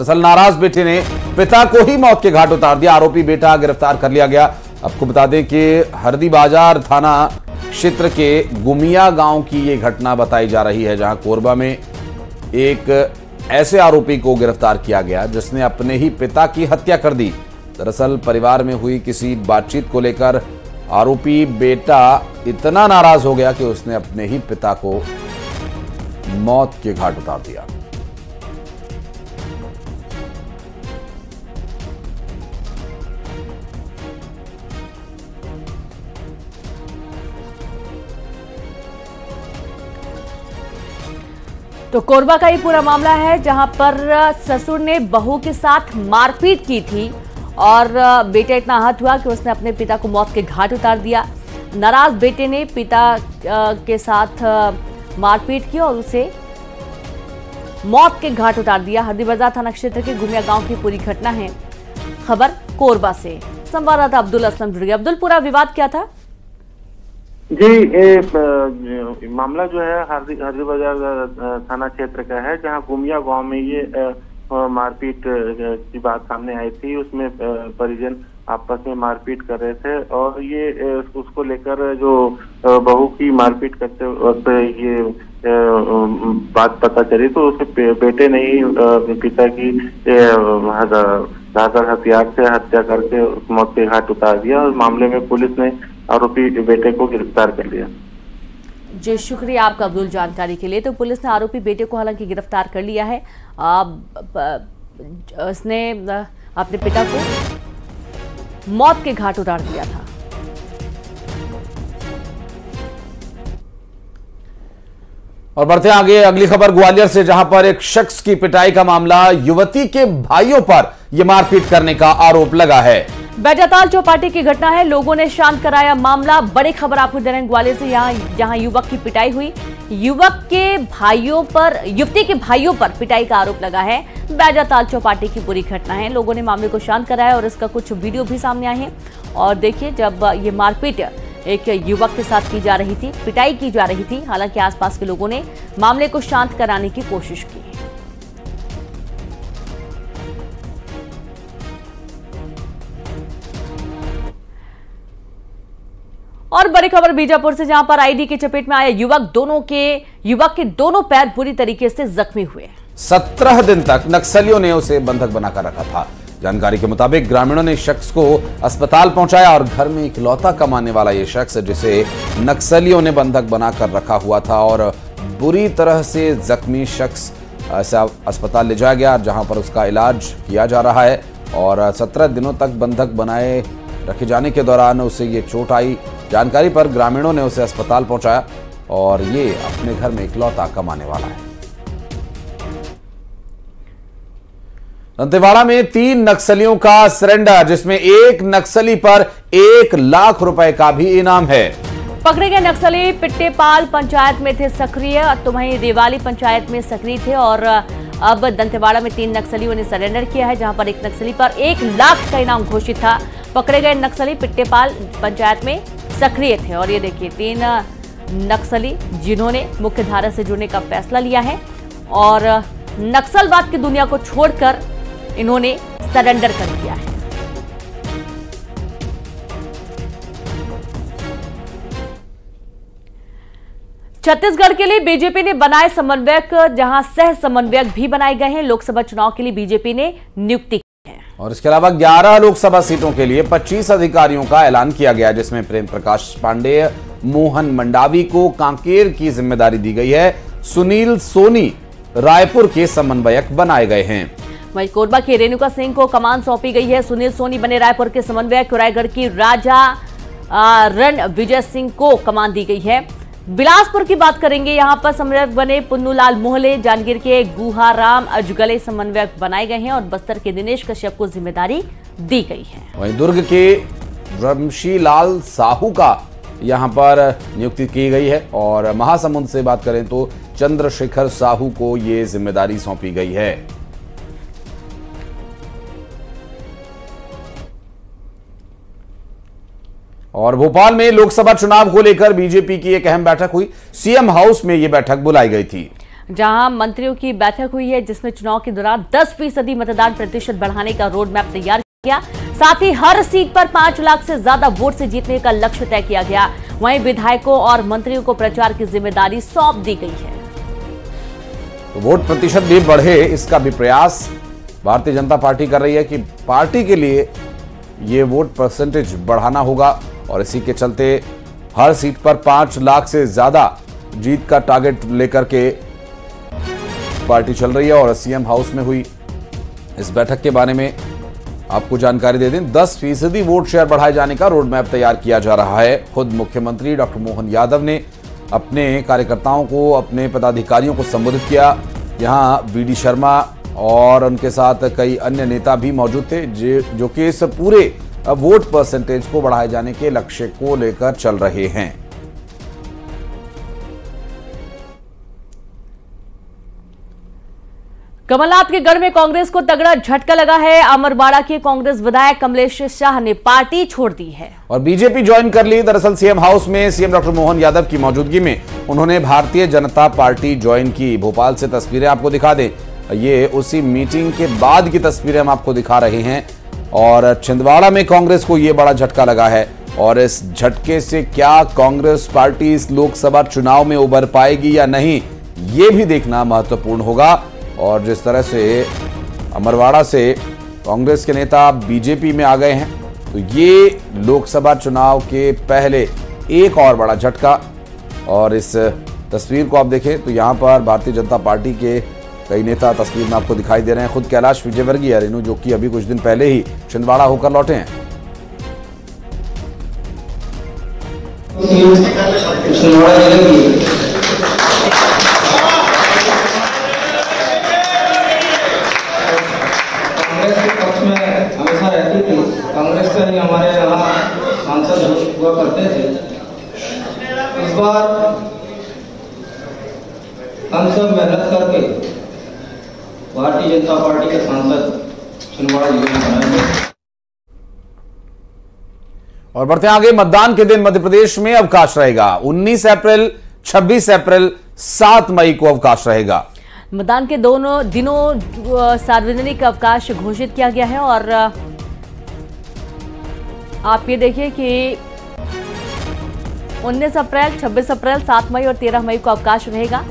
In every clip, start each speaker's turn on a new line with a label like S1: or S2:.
S1: दरअसल नाराज बेटे ने पिता को ही मौत के घाट उतार दिया। आरोपी बेटा गिरफ्तार कर लिया गया। आपको बता दें कि हरदी बाजार थाना क्षेत्र के गुमिया गांव की यह घटना बताई जा रही है, जहां कोरबा में एक ऐसे आरोपी को गिरफ्तार किया गया जिसने अपने ही पिता की हत्या कर दी। दरअसल परिवार में हुई किसी बातचीत को लेकर आरोपी बेटा इतना नाराज हो गया कि उसने अपने ही पिता को मौत के घाट उतार दिया।
S2: तो कोरबा का ये पूरा मामला है, जहां पर ससुर ने बहू के साथ मारपीट की थी और बेटा इतना आहत हुआ कि उसने अपने पिता को मौत के घाट उतार दिया। नाराज बेटे ने पिता के साथ मारपीट की और उसे मौत के घाट उतार दिया। हरदी बाजार थाना क्षेत्र के गुमिया गांव की पूरी घटना है। खबर कोरबा से संवाददाता अब्दुल असलम जुड़ गया। अब्दुल, पूरा विवाद क्या था?
S3: जी, ये मामला जो है हरदी बाजार थाना क्षेत्र का है, जहां गुमिया गांव में ये मारपीट की बात सामने आई थी। उसमें परिजन आपस में मारपीट कर रहे थे और ये उसको लेकर जो बहू की मारपीट करते वक्त ये बात पता चली, तो उसके बेटे ने ही पिता की धारदार हथियार से हत्या करके मौत के घाट उतार दिया और मामले में पुलिस ने आरोपी बेटे को गिरफ्तार कर लिया।
S2: जी, शुक्रिया आपका अब्दुल जानकारी के लिए। तो पुलिस ने आरोपी बेटे को हालांकि गिरफ्तार कर लिया है। उसने अपने पिता को मौत के घाट उतार दिया था।
S1: और बढ़ते हैं आगे, अगली खबर ग्वालियर से, जहां पर एक शख्स की पिटाई का मामला, युवती के भाइयों पर यह मारपीट करने का आरोप लगा है।
S2: बैजाताल चौपाटी की घटना है, लोगों ने शांत कराया मामला। बड़ी खबर आपको दे रहे हैं ग्वालियर से, जहां युवक की पिटाई हुई। युवती के भाइयों पर पिटाई का आरोप लगा है। बैजाताल चौपाटी की पूरी घटना है, लोगों ने मामले को शांत कराया और इसका कुछ वीडियो भी सामने आए हैं। और देखिए, जब ये मारपीट एक युवक के साथ की जा रही थी, पिटाई की जा रही थी, हालांकि आसपास के लोगों ने मामले को शांत कराने की कोशिश की। और बड़ी खबर बीजापुर से, जहां पर आईडी की चपेट में आया युवक के दोनों पैर बुरी तरीके से जख्मी हुए।
S1: 17 दिन तक नक्सलियों ने उसे बंधक बनाकर रखा था। जानकारी के मुताबिक ग्रामीणों ने शख्स को अस्पताल पहुंचाया और घर में इकलौता कमाने वाला यह शख्स, जिसे नक्सलियों ने बंधक बनाकर रखा हुआ था और बुरी तरह से जख्मी शख्स अस्पताल ले जाया गया, जहां पर उसका इलाज किया जा रहा है। और 17 दिनों तक बंधक बनाए रखे जाने के दौरान उसे ये चोट आई। जानकारी पर ग्रामीणों ने उसे अस्पताल पहुंचाया और ये अपने घर में इकलौता कमाने वाला है। दंतेवाड़ा में 3 नक्सलियों का सरेंडर, जिसमें एक नक्सली पर 1 लाख रुपए का भी इनाम है।
S2: पकड़े गए नक्सली पिट्टेपाल पंचायत में थे सक्रिय, तो वहीं रेवाली पंचायत में सक्रिय थे। और अब दंतेवाड़ा में 3 नक्सलियों ने सरेंडर किया है, जहां पर एक नक्सली पर 1 लाख का इनाम घोषित था। पकड़े गए नक्सली पिट्टेपाल पंचायत में सक्रिय थे। और ये देखिए, 3 नक्सली जिन्होंने मुख्य धारा से जुड़ने का फैसला लिया है और नक्सलवाद की दुनिया को छोड़कर इन्होंने सरेंडर कर दिया है। छत्तीसगढ़ के लिए बीजेपी ने बनाए समन्वयक, जहां सह समन्वयक भी बनाए गए हैं। लोकसभा चुनाव के लिए बीजेपी ने नियुक्ति की है।
S1: और इसके अलावा 11 लोकसभा सीटों के लिए 25 अधिकारियों का ऐलान किया गया, जिसमें प्रेम प्रकाश पांडेय, मोहन मंडावी को कांकेर की जिम्मेदारी दी गई है। सुनील सोनी रायपुर के समन्वयक बनाए गए हैं।
S2: वहीं कोरबा की रेणुका सिंह को कमान सौंपी गई है। सुनील सोनी बने रायपुर के समन्वयक। रायगढ़ की राजा रण विजय सिंह को कमान दी गई है। बिलासपुर की बात करेंगे, यहां पर समन्वयक बने पुन्नूलाल मोहले। जांजगीर के गुहाराम अजगले समन्वयक बनाए गए हैं और बस्तर के दिनेश कश्यप को जिम्मेदारी दी गई है।
S1: वहीं दुर्ग के रमशीलाल साहू का यहां पर नियुक्ति की गई है। और महासमुंद से बात करें तो चंद्रशेखर साहू को ये जिम्मेदारी सौंपी गई है। और भोपाल में लोकसभा चुनाव को लेकर बीजेपी की एक अहम बैठक हुई। सीएम हाउस में यह बैठक बुलाई गई थी।
S2: जहां मंत्रियों की बैठक हुई है, जिसमें चुनाव के दौरान 10% मतदान प्रतिशत बढ़ाने का रोड मैप तैयार किया। साथ ही हर सीट पर 5 लाख से ज्यादा वोट से जीतने का लक्ष्य तय किया गया। वहीं विधायकों और मंत्रियों को प्रचार की जिम्मेदारी सौंप दी गई है।
S1: तो वोट प्रतिशत भी बढ़े, इसका भी प्रयास भारतीय जनता पार्टी कर रही है कि पार्टी के लिए ये वोट परसेंटेज बढ़ाना होगा और इसी के चलते हर सीट पर 5 लाख से ज्यादा जीत का टारगेट लेकर के पार्टी चल रही है। और सीएम हाउस में हुई इस बैठक के बारे में आपको जानकारी दे दें, 10% वोट शेयर बढ़ाए जाने का रोड मैप तैयार किया जा रहा है। खुद मुख्यमंत्री डॉक्टर मोहन यादव ने अपने कार्यकर्ताओं को, अपने पदाधिकारियों को संबोधित किया। यहां वीडी शर्मा और उनके साथ कई अन्य नेता भी मौजूद थे जो कि इस पूरे वोट परसेंटेज को बढ़ाए जाने के लक्ष्य को लेकर चल रहे हैं।
S2: कमलनाथ के गढ़ में कांग्रेस को तगड़ा झटका लगा है। अमरवाड़ा के कांग्रेस विधायक कमलेश शाह ने पार्टी छोड़ दी है
S1: और बीजेपी ज्वाइन कर ली। दरअसल सीएम हाउस में सीएम डॉक्टर मोहन यादव की मौजूदगी में उन्होंने भारतीय जनता पार्टी ज्वाइन की। भोपाल से तस्वीरें आपको दिखा दें, ये उसी मीटिंग के बाद की तस्वीरें हम आपको दिखा रहे हैं। और छिंदवाड़ा में कांग्रेस को यह बड़ा झटका लगा है और इस झटके से क्या कांग्रेस पार्टी इस लोकसभा चुनाव में उभर पाएगी या नहीं, ये भी देखना महत्वपूर्ण होगा। और जिस तरह से अमरवाड़ा से कांग्रेस के नेता बीजेपी में आ गए हैं, तो ये लोकसभा चुनाव के पहले एक और बड़ा झटका। और इस तस्वीर को आप देखें तो यहां पर भारतीय जनता पार्टी के कई नेता तस्वीर में आपको दिखाई दे रहे हैं। खुद कैलाश विजयवर्गीय रेणु, जो कि अभी कुछ दिन पहले ही छिंदवाड़ा होकर लौटे हैं।
S4: कांग्रेस का ही हमारे यहाँ सांसद हुआ करते थे। इस बार हम सब मेहनत करके भारतीय जनता पार्टी के सांसद छिंदवाड़ा जिले में बनाएंगे।
S1: और बढ़ते आगे, मतदान के दिन मध्य प्रदेश में अवकाश रहेगा। 19 अप्रैल, 26 अप्रैल, 7 मई को अवकाश रहेगा।
S2: मतदान के दोनों दिनों सार्वजनिक अवकाश घोषित किया गया है। और आप ये देखिए कि 19 अप्रैल, 26 अप्रैल, 7 मई और 13 मई को अवकाश रहेगा।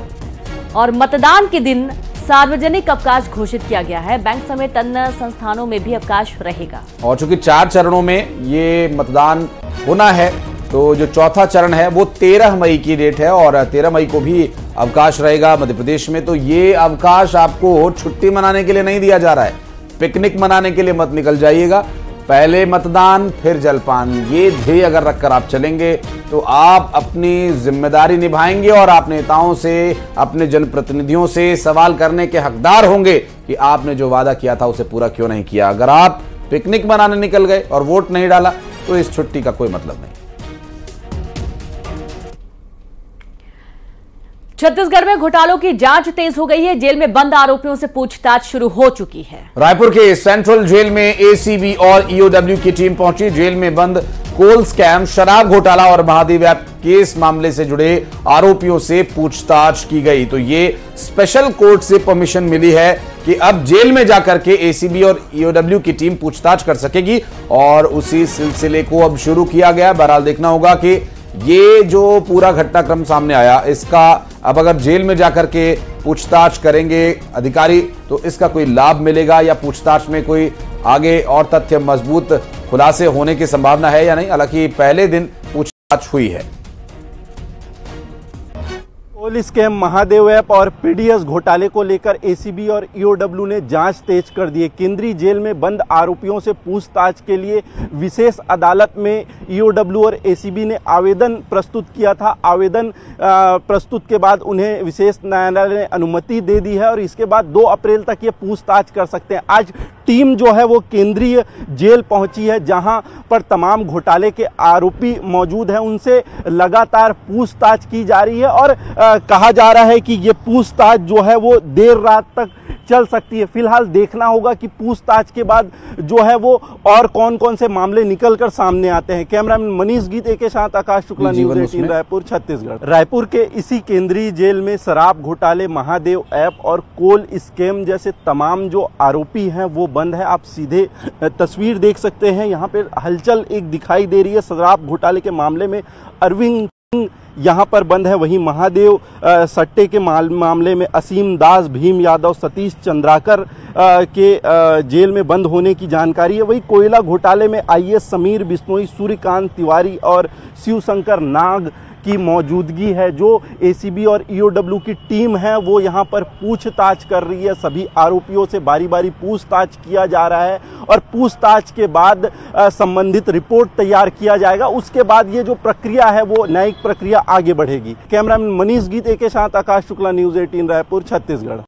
S2: और मतदान के दिन सार्वजनिक अवकाश घोषित किया गया है। बैंक समेत अन्य संस्थानों में भी अवकाश रहेगा।
S1: और चूंकि 4 चरणों में ये मतदान होना है, तो जो चौथा चरण है वो 13 मई की डेट है और 13 मई को भी अवकाश रहेगा मध्य प्रदेश में। तो ये अवकाश आपको छुट्टी मनाने के लिए नहीं दिया जा रहा है, पिकनिक मनाने के लिए मत निकल जाइएगा। पहले मतदान फिर जलपान, ये ध्येय अगर रखकर आप चलेंगे तो आप अपनी जिम्मेदारी निभाएंगे और आप नेताओं से, अपने जनप्रतिनिधियों से सवाल करने के हकदार होंगे कि आपने जो वादा किया था उसे पूरा क्यों नहीं किया। अगर आप पिकनिक मनाने निकल गए और वोट नहीं डाला तो इस छुट्टी का कोई मतलब नहीं।
S2: छत्तीसगढ़ में घोटालों की जांच तेज हो गई है। जेल में बंद आरोपियों से पूछताछ शुरू हो चुकी है।
S1: रायपुर के सेंट्रल जेल में एसीबी और ईओडब्ल्यू की टीम पहुंची। जेल में बंद कोल स्कैम, शराब घोटाला और महादेव ऐप केस मामले से जुड़े आरोपियों से पूछताछ की गई। तो ये स्पेशल कोर्ट से परमिशन मिली है कि अब जेल में जाकर के एसीबी और ईओडब्ल्यू की टीम पूछताछ कर सकेगी और उसी सिलसिले को अब शुरू किया गया। बहरहाल देखना होगा कि ये जो पूरा घटनाक्रम सामने आया, इसका अब अगर जेल में जाकर के पूछताछ करेंगे अधिकारी तो इसका कोई लाभ मिलेगा या पूछताछ में कोई आगे और तथ्य मजबूत खुलासे होने की संभावना है या नहीं। हालांकि पहले दिन पूछताछ हुई है।
S5: कोल स्कैम, महादेव ऐप और पीडीएस घोटाले को लेकर एसीबी और ईओडब्ल्यू ने जांच तेज कर दी है। केंद्रीय जेल में बंद आरोपियों से पूछताछ के लिए विशेष अदालत में ईओडब्ल्यू और एसीबी ने आवेदन प्रस्तुत किया था। आवेदन प्रस्तुत के बाद उन्हें विशेष न्यायालय ने अनुमति दे दी है और इसके बाद 2 अप्रैल तक ये पूछताछ कर सकते हैं। आज टीम जो है वो केंद्रीय जेल पहुंची है, जहां पर तमाम घोटाले के आरोपी मौजूद हैं। उनसे लगातार पूछताछ की जा रही है और कहा जा रहा है कि ये पूछताछ जो है वो देर रात तक चल सकती है। फिलहाल देखना होगा कि पूछताछ के बाद जो है वो और कौन कौन से मामले निकलकर सामने आते हैं। कैमरामैन मनीष गीते के साथ आकाश शुक्ला, न्यूज़ 18 रायपुर, छत्तीसगढ़। रायपुर के इसी केंद्रीय जेल में शराब घोटाले, महादेव ऐप और कोल स्कैम जैसे तमाम जो आरोपी हैं वो बंद है। आप सीधे तस्वीर देख सकते हैं, यहाँ पे हलचल एक दिखाई दे रही है। शराब घोटाले के मामले में अरविंद यहाँ पर बंद है, वहीं महादेव सट्टे के मामले में असीम दास, भीम यादव, सतीश चंद्राकर के जेल में बंद होने की जानकारी है। वहीं कोयला घोटाले में आईएएस समीर बिश्नोई, सूर्यकांत तिवारी और शिवशंकर नाग की मौजूदगी है। जो एसीबी और ईओडब्ल्यू की टीम है वो यहाँ पर पूछताछ कर रही है। सभी आरोपियों से बारी बारी पूछताछ किया जा रहा है और पूछताछ के बाद संबंधित रिपोर्ट तैयार किया जाएगा। उसके बाद ये जो प्रक्रिया है वो न्यायिक प्रक्रिया आगे बढ़ेगी। कैमरामैन मनीष गीते के साथ आकाश शुक्ला, न्यूज़ 18 रायपुर, छत्तीसगढ़।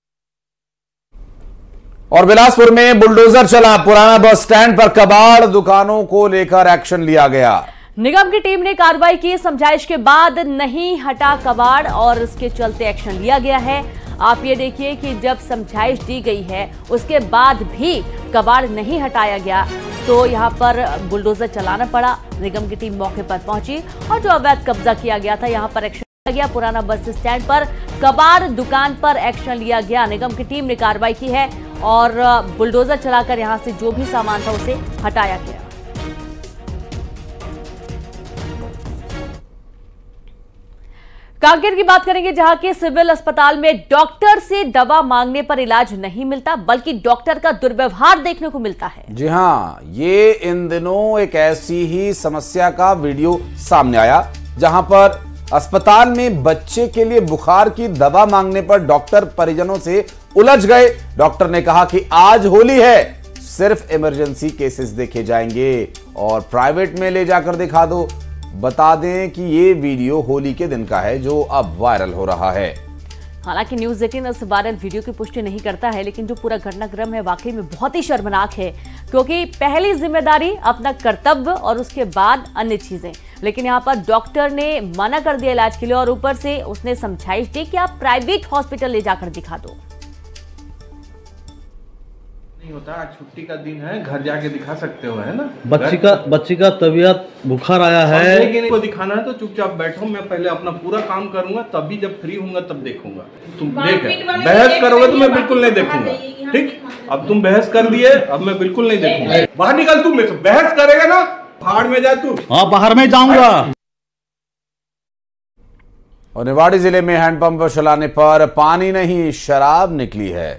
S1: और बिलासपुर में बुलडोजर चला, पुराना बस स्टैंड पर कबाड़ दुकानों को लेकर एक्शन लिया गया।
S2: निगम की टीम ने कार्रवाई की, समझाइश के बाद नहीं हटा कबाड़ और इसके चलते एक्शन लिया गया है। आप ये देखिए कि जब समझाइश दी गई है उसके बाद भी कबाड़ नहीं हटाया गया तो यहाँ पर बुलडोजर चलाना पड़ा। निगम की टीम मौके पर पहुंची और जो अवैध कब्जा किया गया था यहाँ पर एक्शन लिया गया। पुराना बस स्टैंड पर कबाड़ दुकान पर एक्शन लिया गया। निगम की टीम ने कार्रवाई की है और बुलडोजर चलाकर यहाँ से जो भी सामान था उसे हटाया गया। कांकेर की बात करेंगे, जहां के सिविल अस्पताल में डॉक्टर से दवा मांगने पर इलाज नहीं मिलता बल्कि डॉक्टर का दुर्व्यवहार देखने को मिलता है।
S1: जी हां, ये इन दिनों एक ऐसी ही समस्या का वीडियो सामने आया जहां पर अस्पताल में बच्चे के लिए बुखार की दवा मांगने पर डॉक्टर परिजनों से उलझ गए। डॉक्टर ने कहा कि आज होली है, सिर्फ इमरजेंसी केसेस देखे जाएंगे और प्राइवेट में ले जाकर दिखा दो। बता दें कि ये वीडियो होली के दिन का है जो अब वायरल हो रहा है।
S2: हालांकि न्यूज़ 18 इस वायरल वीडियो की पुष्टि नहीं करता है, लेकिन जो पूरा घटनाक्रम है वाकई में बहुत ही शर्मनाक है, क्योंकि पहली जिम्मेदारी अपना कर्तव्य और उसके बाद अन्य चीजें। लेकिन यहाँ पर डॉक्टर ने मना कर दिया इलाज के लिए और ऊपर से उसने समझाइश दी कि आप प्राइवेट हॉस्पिटल ले जाकर दिखा दो।
S6: नहीं होता, आज छुट्टी का दिन है, घर जाके दिखा सकते हो, है ना।
S7: बच्ची का तबीयत बुखार आया है,
S6: को दिखाना है तो चुपचाप बैठो, मैं पहले अपना पूरा काम करूंगा, तभी जब फ्री होऊंगा तब देखूंगा। तुम देख बहस करोगे तो मैं बिल्कुल नहीं देखूंगा, ठीक। अब तुम बहस कर दिए, अब मैं बिल्कुल नहीं देखूंगा। बाहर निकल, तू मेरे से बहस करेगा ना, बाहर में जा तू।
S7: हाँ, बाहर में जाऊंगा।
S1: और निवाड़ी जिले में हैंडपंप चलाने पर पानी नहीं शराब निकली है।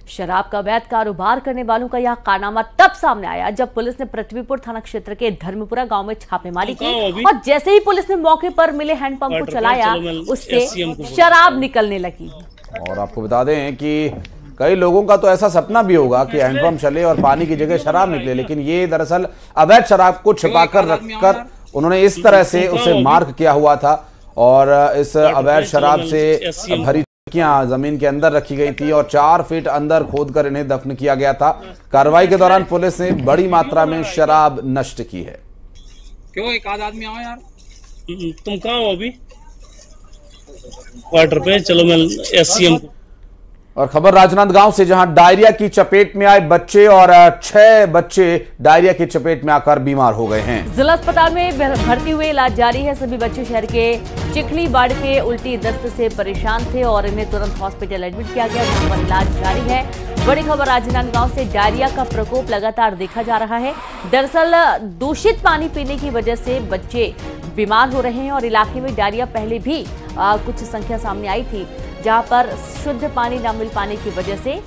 S2: शराब का अवैध कारोबार करने वालों का यह कारनामा तब सामने आया जब पुलिस ने पृथ्वीपुर थाना क्षेत्र के धर्मपुरा गांव में छापेमारी की और जैसे ही पुलिस ने मौके पर मिले हैंडपंप को चलाया, उससे शराब निकलने लगी।
S1: और आपको बता दें कि कई लोगों का तो ऐसा सपना भी होगा कि हैंडपंप चले और पानी की जगह शराब निकले, लेकिन ये दरअसल अवैध शराब को छिपाकर रखकर उन्होंने इस तरह से उसे मार्क किया हुआ था और इस अवैध शराब से भरी जमीन के अंदर रखी गई थी और 4 फीट अंदर खोदकर इन्हें दफन किया गया था। कार्रवाई के दौरान पुलिस ने बड़ी मात्रा में शराब नष्ट की है।
S8: क्यों एक आध आदमी आओ यार,
S7: तुम कहाँ हो अभी? क्वार्टर पे चलो, मैं एससीएम को।
S1: और खबर राजनांदगांव से, जहां डायरिया की चपेट में आए बच्चे और 6 बच्चे डायरिया की चपेट में आकर बीमार हो गए हैं।
S2: जिला अस्पताल में भर्ती हुए, इलाज जारी है। सभी बच्चे शहर के चिखलीबाड़ के उल्टी दस्त से परेशान थे और इन्हें तुरंत हॉस्पिटल एडमिट किया गया, जहां पर इलाज जारी है। बड़ी खबर राजनांदगांव से, डायरिया का प्रकोप लगातार देखा जा रहा है। दरअसल दूषित पानी पीने की वजह से बच्चे बीमार हो रहे हैं और इलाके में डायरिया पहले भी कुछ संख्या सामने आई थी, जहां पर शुद्ध पानी न मिल पाने की वजह से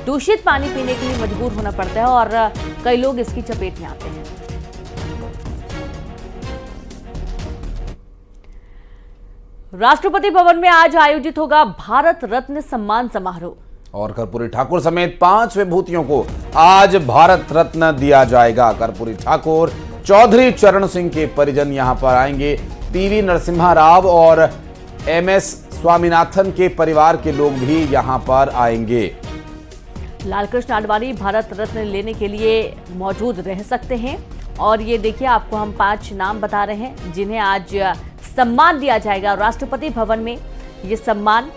S2: दूषित पानी पीने के लिए मजबूर होना पड़ता है और कई लोग इसकी चपेट में आते हैं। राष्ट्रपति भवन में आज आयोजित होगा भारत रत्न सम्मान समारोह
S1: और कर्पूरी ठाकुर समेत 5 विभूतियों को आज भारत रत्न दिया जाएगा। कर्पूरी ठाकुर, चौधरी चरण सिंह के परिजन यहां पर आएंगे। पीवी नरसिम्हा राव और एमएस स्वामीनाथन के परिवार के लोग भी यहां पर आएंगे।
S2: लालकृष्ण आडवाणी भारत रत्न लेने के लिए मौजूद रह सकते हैं। और ये देखिए, आपको हम 5 नाम बता रहे हैं जिन्हें आज सम्मान दिया जाएगा। राष्ट्रपति भवन में ये सम्मान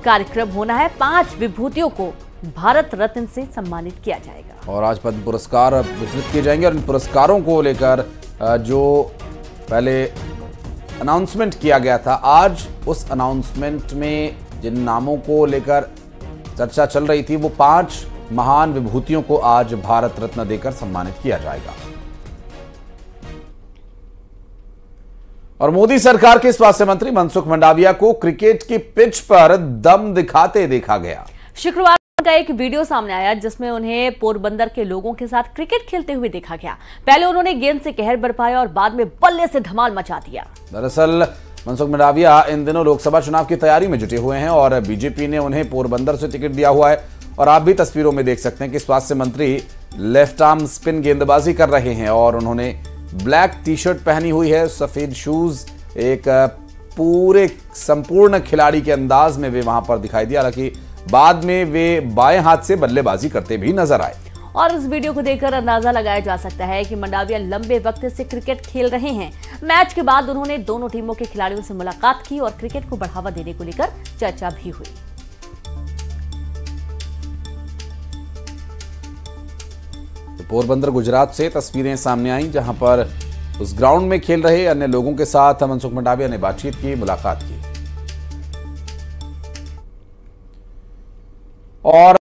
S2: कार्यक्रम होना है। 5 विभूतियों को भारत रत्न से सम्मानित किया जाएगा
S1: और आज पद्म पुरस्कार वितरित किए जाएंगे। और इन पुरस्कारों को लेकर जो पहले अनाउंसमेंट किया गया था, आज उस अनाउंसमेंट में जिन नामों को लेकर चर्चा चल रही थी, वो 5 महान विभूतियों को आज भारत रत्न देकर सम्मानित किया जाएगा। और मोदी सरकार के स्वास्थ्य मंत्री मनसुख मंडाविया को क्रिकेट की पिच पर दम दिखाते देखा गया।
S2: शुक्रवार का एक वीडियो सामने आया जिसमें उन्हें पोरबंदर के लोगों के साथ क्रिकेट खेलते हुए देखा गया। पहले उन्होंने गेंद से कहर बरपाया और बाद में बल्ले से धमाल मचा दिया।
S1: दरअसल मनसुख मंडाविया इन दिनों लोकसभा चुनाव की तैयारी में जुटे हुए हैं और बीजेपी ने उन्हें पोरबंदर से टिकट दिया हुआ है। और आप भी तस्वीरों में देख सकते हैं कि स्वास्थ्य मंत्री लेफ्ट आर्म स्पिन गेंदबाजी कर रहे हैं और उन्होंने ब्लैक टी शर्ट पहनी हुई है, सफेद शूज, एक पूरे संपूर्ण खिलाड़ी के अंदाज में वे वहां पर दिखाई दिया। हालांकि बाद में वे बाएं हाथ से बल्लेबाजी करते भी नजर आए।
S2: और इस वीडियो को देखकर अंदाजा लगाया जा सकता है कि मंडाविया लंबे वक्त से क्रिकेट खेल रहे हैं। मैच के बाद उन्होंने दोनों टीमों के खिलाड़ियों से मुलाकात की और क्रिकेट को बढ़ावा देने को लेकर चर्चा भी हुई।
S1: तो पोरबंदर गुजरात से तस्वीरें सामने आई जहां पर उस ग्राउंड में खेल रहे अन्य लोगों के साथ मनसुख मंडाविया ने बातचीत की, मुलाकात की। और